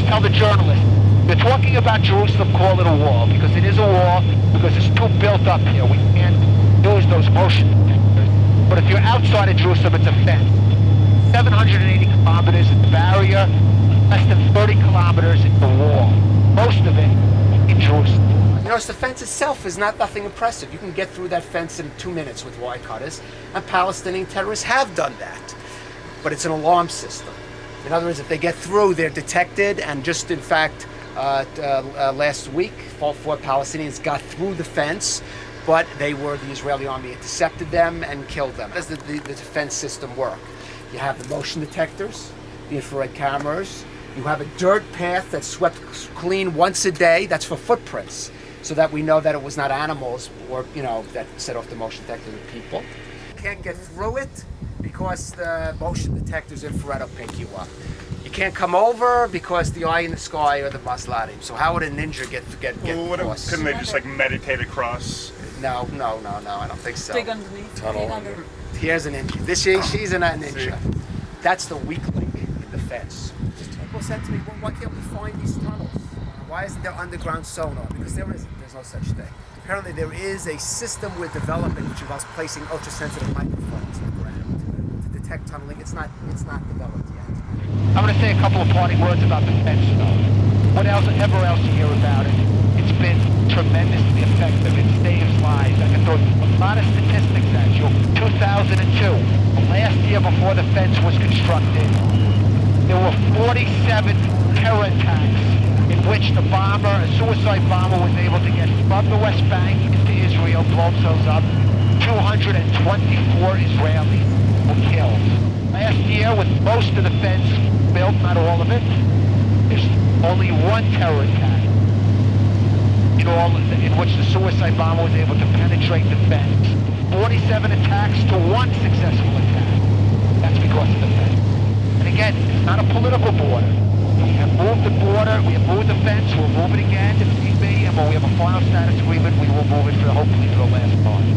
tell the journalists, they're talking about Jerusalem, call it a wall, because it is a wall, because it's too built up here. We can't use those motion detectors. But if you're outside of Jerusalem, it's a fence. 780 kilometers is the barrier, less than 30 kilometers is the wall. Most of it in Jerusalem. You notice the fence itself is nothing impressive. You can get through that fence in 2 minutes with wire cutters, and Palestinian terrorists have done that. But it's an alarm system. In other words, if they get through, they're detected, and just in fact, last week, 4 Palestinians got through the fence, but the Israeli army intercepted them and killed them. How does the defense system work? You have the motion detectors, the infrared cameras, you have a dirt path that's swept clean once a day, that's for footprints, so that we know that it was not animals or, that set off the motion detector with people. You can't get through it because the motion detectors infrared will pick you up. You can't come over because the eye in the sky are the Masladim. So how would a ninja get across? Couldn't they just meditate across? No, I don't think so. Dig underneath. Tunnel. Here's a ninja. She's a ninja. That's the weak link in the fence. People said to me, well, why can't we find these tunnels? Why isn't there underground sonar? Because there isn't. There's no such thing. Apparently there is a system we're developing which involves placing ultra-sensitive microphones in the ground to detect tunneling. It's not developed yet. I'm going to say a couple of parting words about the fence, though. Whatever else you hear about it, it's been tremendously effective. It saves lives. I can throw a lot of statistics at you. 2002, the last year before the fence was constructed, there were 47 terror attacks in which the bomber, a suicide bomber, was able to get from the West Bank into Israel, blow themselves up. 224 Israelis were killed. Last year, with most of the fence built, not all of it, there's only one terror attack in which the suicide bomber was able to penetrate the fence. 47 attacks to one successful attack. That's because of the fence. And again, it's not a political border. We have moved the border, we have moved the fence, we'll move it again if need be, and when we have a final status agreement, we will move it hopefully for the last time.